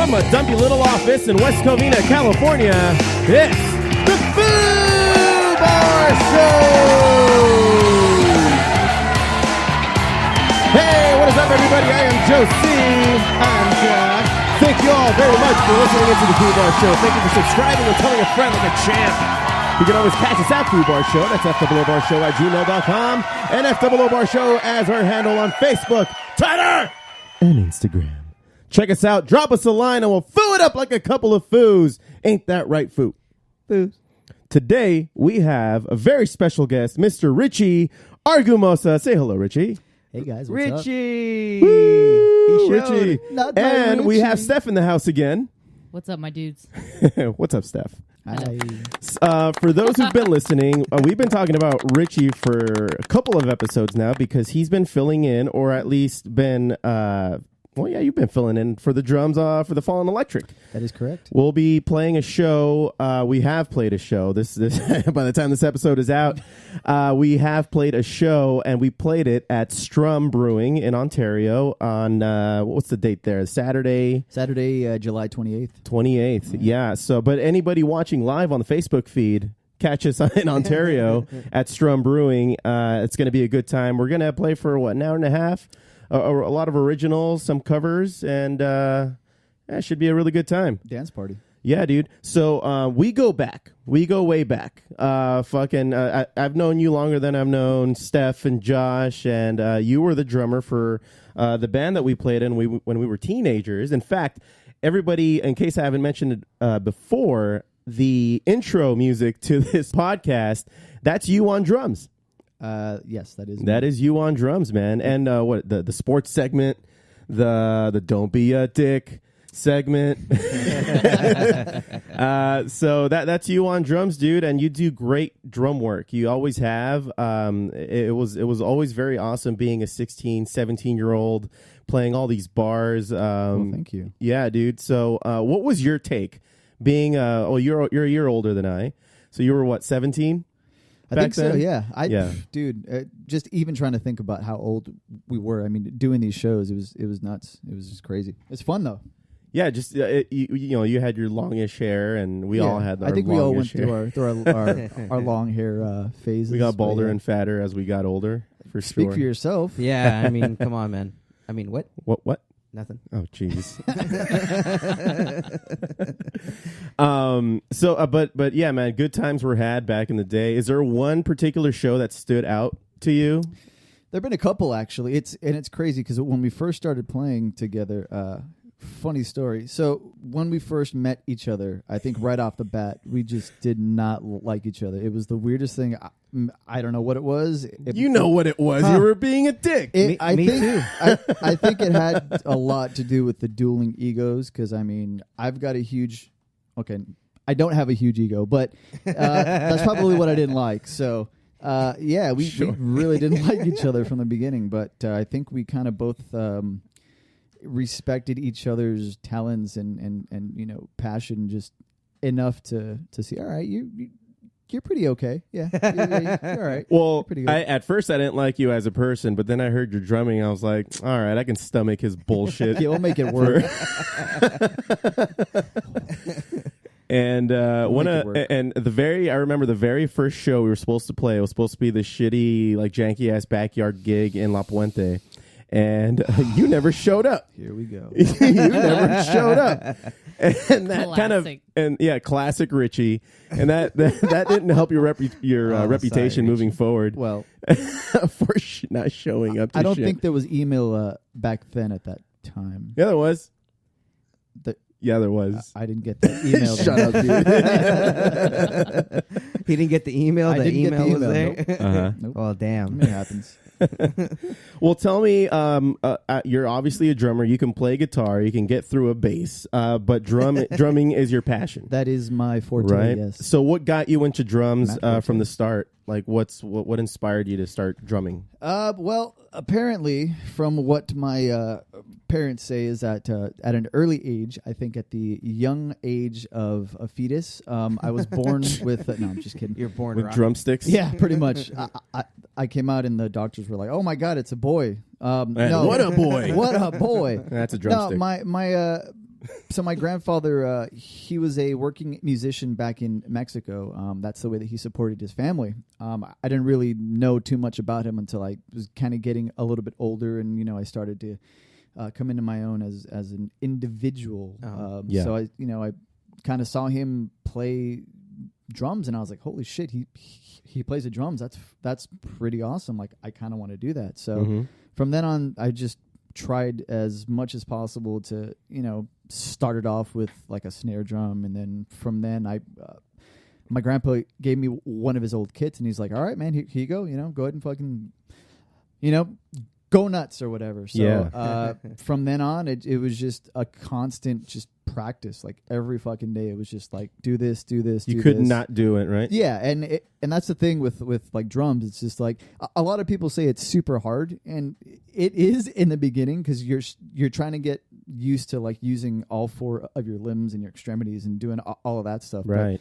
From a dumpy little office in West Covina, California, it's the Barshow! Hey, what is up, everybody? I am Joe C. I'm Jack. Thank you all very much for listening into the Barshow. Thank you for subscribing and telling a friend like a champ. You can always catch us at Barshow. That's FOOBarshow@gmail.com. And FOOBarshow as our handle on Facebook, Twitter, and Instagram. Check us out. Drop us a line and we'll foo it up like a couple of foos. Ain't that right, foo? Foos. Today, we have a very special guest, Mr. Richie Argumosa. Say hello, Richie. Hey, guys. What's Richie. Woo! Richie. And Richie. we have Steph in the house again. What's up, my dudes? What's up, Steph? Hi. For those who've been listening, we've been talking about Richie for a couple of episodes now because he's been filling in, or at least been, you've been filling in for the drums for the Fallen Electric. That is correct. We'll be playing a show. We have played a show. This by the time this episode is out, we have played a show, and we played it at Strum Brewing in Ontario on what's the date there? Saturday, July 28th. 28th. Yeah. So, but anybody watching live on the Facebook feed, catch us in Ontario at Strum Brewing. It's going to be a good time. We're going to play for an hour and a half. A lot of originals, some covers, and it should be a really good time. Dance party. Yeah, dude. So we go back. We go way back. I've known you longer than I've known Steph and Josh, and you were the drummer for the band that we played in when we were teenagers. In fact, everybody, in case I haven't mentioned it before, the intro music to this podcast, that's you on drums. Yes, that is. That is you on drums, man. And what the sports segment, the don't be a dick segment. So that's you on drums, dude, and you do great drum work. You always have. It was always very awesome being a 16, 17-year-old playing all these bars. Well, thank you. Yeah, dude. So what was your take being you're a year older than I. So you were what, 17? I think so, then? yeah. Dude, just even trying to think about how old we were. I mean, doing these shows, it was nuts. It was just crazy. It's fun though. Yeah, just you had your longish hair, and we all had. I think we all went through our long hair phases. We got balder and fatter as we got older. For sure. Speak for yourself. Yeah, I mean, come on, man. I mean, what? What? Nothing. Oh, jeez. But yeah, man, good times were had back in the day. Is there one particular show that stood out to you? There've been a couple actually. It's crazy because when we first started playing together, funny story. So when we first met each other, I think right off the bat, we just did not like each other. It was the weirdest thing. I don't know what it was. You know what it was. You were being a dick. I think it had a lot to do with the dueling egos because, I mean, I've got a huge... Okay, I don't have a huge ego, but that's probably what I didn't like. So, we really didn't like each other from the beginning, but I think we kind of both... respected each other's talents and passion just enough to see, all right, you're pretty okay. Yeah, you're all right. Well, pretty good. at first I didn't like you as a person, but then I heard your drumming. I was like, all right, I can stomach his bullshit. Yeah, we'll make it work. And I remember the very first show we were supposed to play. It was supposed to be the shitty, like janky ass backyard gig in La Puente. And you never showed up. Here we go. You never showed up. And that Classic. kind of, classic Richie. And that didn't help your reputation moving forward. Well, for not showing up to I don't shit. think there was email back then at that time. Yeah, there was. Yeah, there was. I didn't get the email. Shut up, dude. He didn't get the email. I didn't get the was email, there. nope. Uh-huh. Nope. Oh, damn. It happens. Well, tell me, you're obviously a drummer. You can play guitar. You can get through a bass. But drumming is your passion. That is my forte, right? yes. So what got you into drums from the start? Like, what inspired you to start drumming? Well, apparently, from what my parents say, is that at an early age, I think at the young age of a fetus, I was born with... no, I'm just kidding. You're born with drumsticks? Yeah, pretty much. I came out and the doctors were like, "Oh my God, it's a boy." No, what a boy! What a boy! That's a drumstick. No, So my grandfather, he was a working musician back in Mexico. That's the way that he supported his family. I didn't really know too much about him until I was kind of getting a little bit older, and I started to come into my own as an individual. So I kind of saw him play drums, and I was like, holy shit, he plays the drums. That's pretty awesome. Like, I kind of want to do that. So from then on, I just tried as much as possible to started off with like a snare drum, and then from then my grandpa gave me one of his old kits, and he's like, all right, man, here you go, go ahead and fucking go nuts or whatever. So from then on, it was just a constant just practice. Like every fucking day, it was just like, do this. You could not do it, right? Yeah, and that's the thing with like drums. It's just like a lot of people say it's super hard, and it is in the beginning because you're trying to get used to like using all four of your limbs and your extremities and doing all of that stuff. Right.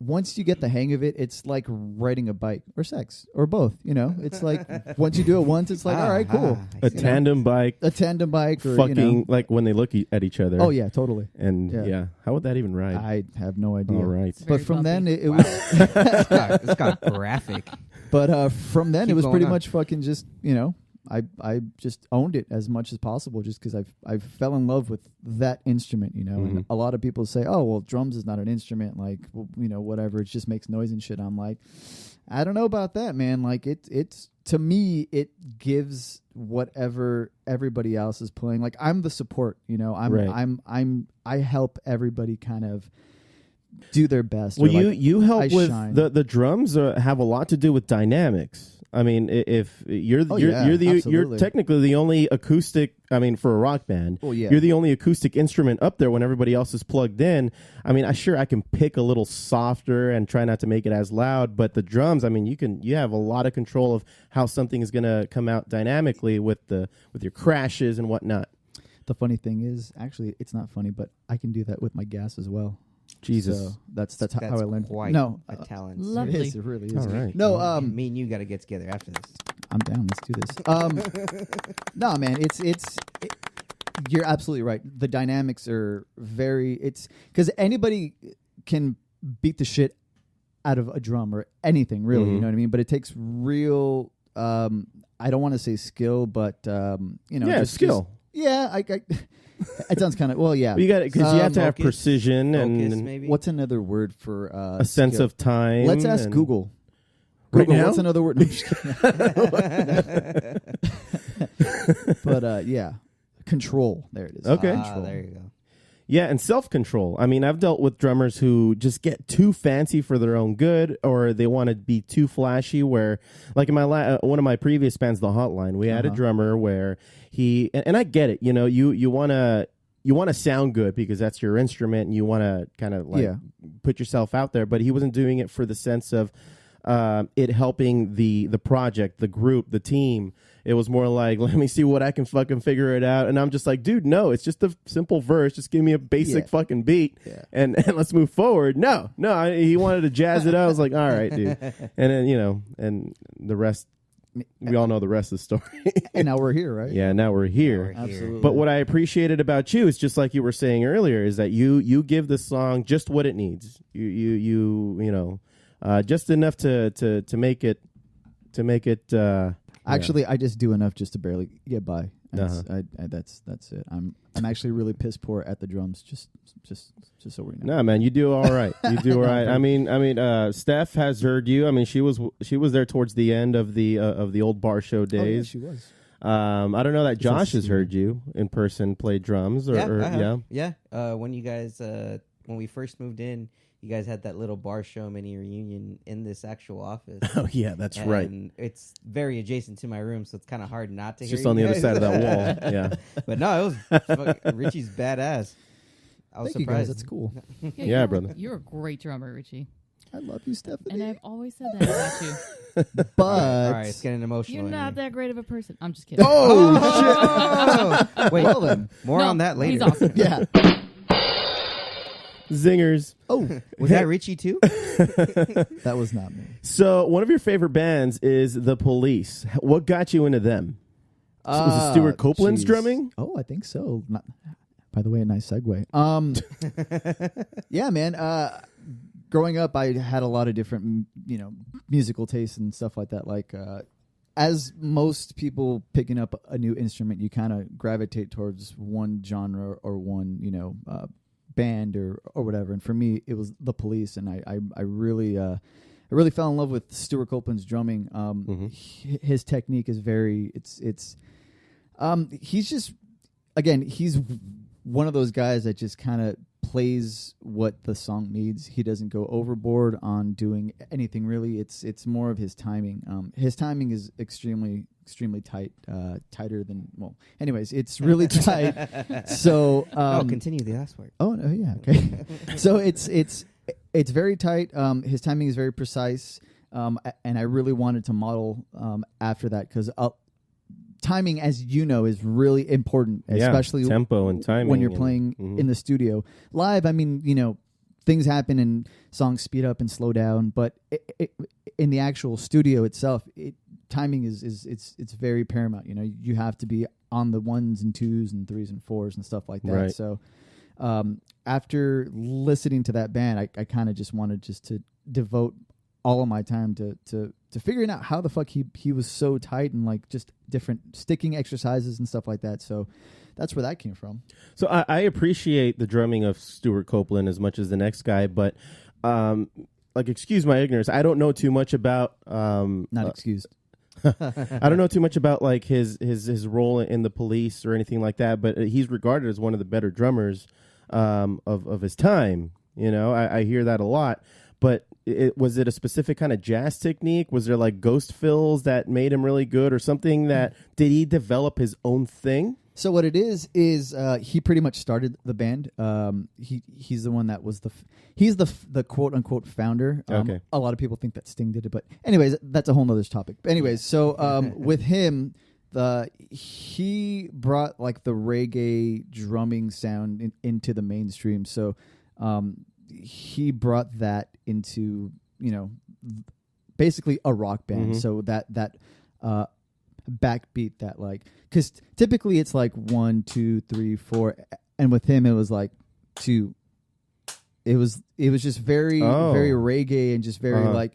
Once you get the hang of it, it's like riding a bike or sex or both. It's like once you do it once, it's like, all right, cool. A tandem bike, or fucking like when they look at each other. Oh yeah, totally. And how would that even ride? I have no idea. All right, but from then it was it's got graphic. But from then it was pretty on. much fucking just I just owned it as much as possible, just because I fell in love with that instrument, And a lot of people say, oh well, drums is not an instrument, like whatever, it just makes noise and shit. I'm like, I don't know about that, man. Like it's to me, it gives whatever everybody else is playing. Like I'm the support, I help everybody kind of do their best. Well, you help with the drums have a lot to do with dynamics. I mean, if you're technically the only acoustic. I mean, for a rock band, you're the only acoustic instrument up there when everybody else is plugged in. I mean, I can pick a little softer and try not to make it as loud, but the drums, I mean, you have a lot of control of how something is going to come out dynamically with your crashes and whatnot. The funny thing is, actually, it's not funny, but I can do that with my gas as well. Jesus, so that's how I learned. No, a talent. Lovely. It really is. All right. No, me and you got to get together after this. I'm down. Let's do this. No, man, you're absolutely right. The dynamics are it's because anybody can beat the shit out of a drum or anything, really. You know what I mean? But it takes real. I don't want to say skill, but just skill. It sounds kind of yeah. You got it because you have to have focus, precision and maybe? What's another word for a sense of time. Let's ask Google. Right now? What's another word? No, I'm just kidding. But control. There it is. Okay, there you go. Yeah, and self-control. I mean, I've dealt with drummers who just get too fancy for their own good, or they want to be too flashy. Where, like in my one of my previous bands, The Hotline, we had a drummer where he and I get it. You want to sound good because that's your instrument, and you want to kind of like put yourself out there. But he wasn't doing it for the sense of it helping the project, the group, the team. It was more like, let me see what I can fucking figure it out. And I'm just like, dude, no, it's just a simple verse. Just give me a basic fucking beat and let's move forward. No, he wanted to jazz it out. I was like, all right, dude. And then, and the rest, we all know the rest of the story. And now we're here, right? Yeah, now we're here. Absolutely. But what I appreciated about you is just like you were saying earlier, is that you give the song just what it needs. You just enough to make it. Actually, I just do enough just to barely get by. That's it. I'm actually really piss poor at the drums. Just so we know. No, man, you do all right. You do all right. I mean, Steph has heard you. I mean, she was there towards the end of the old Barshow days. Oh, yeah, she was. I don't know that Josh has heard you in person play drums when you guys when we first moved in, you guys had that little Barshow mini reunion in this actual office. Oh yeah, that's right. And it's very adjacent to my room, so it's kind of hard not to hear. Just on the other side of that wall. Yeah. But no, it was Richie's badass. I was Thank you surprised. guys. That's cool. Yeah, brother. You're a great drummer, Richie. I love you, Stephanie. And I've always said that about you. But all right, it's getting emotional. You're not that great of a person. I'm just kidding. Oh, shit! Wait, well then. More on that later. He's awesome. Yeah. Zingers. Oh, was that Richie too? That was not me. So one of your favorite bands is The Police. What got you into them? Was it Stuart Copeland's drumming? Oh, I think so. By the way, a nice segue. Yeah, man. Growing up, I had a lot of different, musical tastes and stuff like that. Like, as most people picking up a new instrument, you kind of gravitate towards one genre or one, band or whatever. And for me, it was the Police, and I really fell in love with Stuart Copeland's drumming. His technique is very. He's just, again, he's one of those guys that just kind of plays what the song needs. He doesn't go overboard on doing anything really. It's more of his timing. His timing is extremely tight, tighter than, well, anyways, it's really tight. So continue the last part. Oh no, yeah, okay. So it's very tight. His timing is very precise, and I really wanted to model after that, because timing, as you know, is really important, especially tempo and timing when you're playing in the studio. Live, I mean, things happen and songs speed up and slow down, but in the actual studio itself, timing is very paramount. You have to be on the 1s and 2s and 3s and 4s and stuff like that. Right. So after listening to that band, I kind of just wanted to devote all of my time to figuring out how the fuck he was so tight, and like just different sticking exercises and stuff like that. So that's where that came from. So I appreciate the drumming of Stuart Copeland as much as the next guy, but excuse my ignorance, I don't know too much about not excused. I don't know too much about like his role in the Police or anything like that, but he's regarded as one of the better drummers of his time. I hear that a lot. But was it a specific kind of jazz technique? Was there like ghost fills that made him really good, or something that did he develop his own thing? So what it is he pretty much started the band. He's the one that was he's the quote unquote founder. Okay. A lot of people think that Sting did it, but anyways, that's a whole nother topic. But anyways, so with him, he brought like the reggae drumming sound into the mainstream. So he brought that into, basically a rock band. So that backbeat, that like, because typically it's like 1, 2, 3, 4, and with him it was like 2. It was just very very reggae and just very like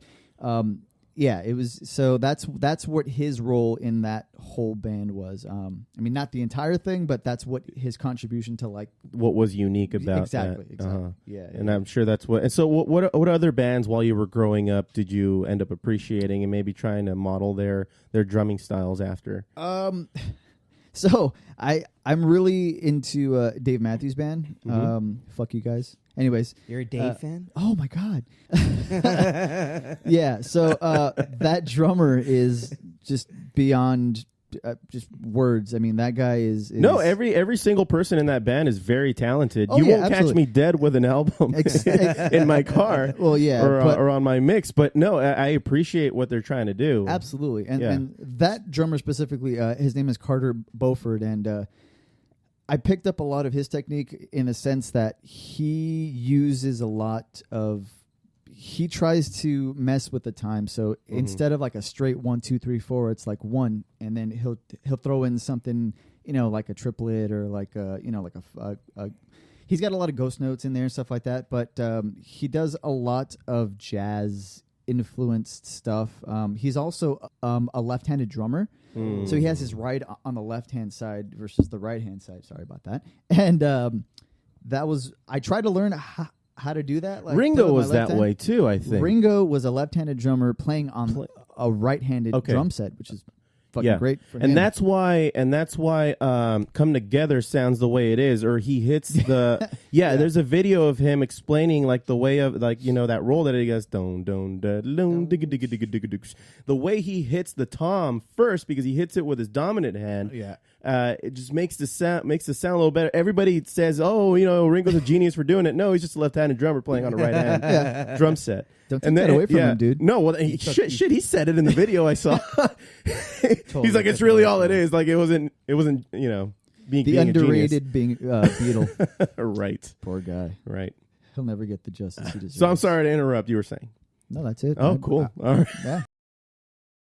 it was. So that's what his role in that whole band was. I mean, not the entire thing, but that's what his contribution to like what was unique about exactly. Yeah, and I'm sure that's what. And so what other bands while you were growing up did you end up appreciating and maybe trying to model their drumming styles after? So I'm really into Dave Matthews Band. Fuck you guys. Anyways, you're a Dave fan? Oh my god. Yeah. So that drummer is just beyond just words. I mean, that guy is no. Every single person in that band is very talented. Oh, you yeah, won't absolutely. catch me dead with an album in my car. Well, yeah, or on my mix. But no, I appreciate what they're trying to do. Absolutely, and that drummer specifically, his name is Carter Beauford, and I picked up a lot of his technique in a sense that he uses a lot of. He tries to mess with the time, so instead of like a straight 1, 2, 3, 4, it's like 1, and then he'll throw in something, like a triplet or like a he's got a lot of ghost notes in there and stuff like that. But he does a lot of jazz influenced stuff. He's also a left-handed drummer, so he has his right on the left-hand side versus the right-hand side. Sorry about that. And that was I tried to learn how to do that. Like Ringo was that way too, I think. Ringo was a left-handed drummer playing on a right-handed drum set, which is fucking great for him. And that's why Come Together sounds the way it is, or he hits the there's a video of him explaining like the way of like that roll that he goes don don da loon digga digga digga digga digga. The way he hits the tom first, because he hits it with his dominant hand. It just makes the sound a little better. Everybody says, "Oh, Ringo's a genius for doing it." No, he's just a left-handed drummer playing on a right-hand drum set. Don't take that away from him, dude. No, well, shit, he said it in the video I saw. He's like, it's really all it is. Like, it wasn't, being the underrated Beatle. Right. Poor guy. Right. He'll never get the justice he deserves. So I'm sorry to interrupt. You were saying. No, that's it. Oh, cool. All right. Yeah.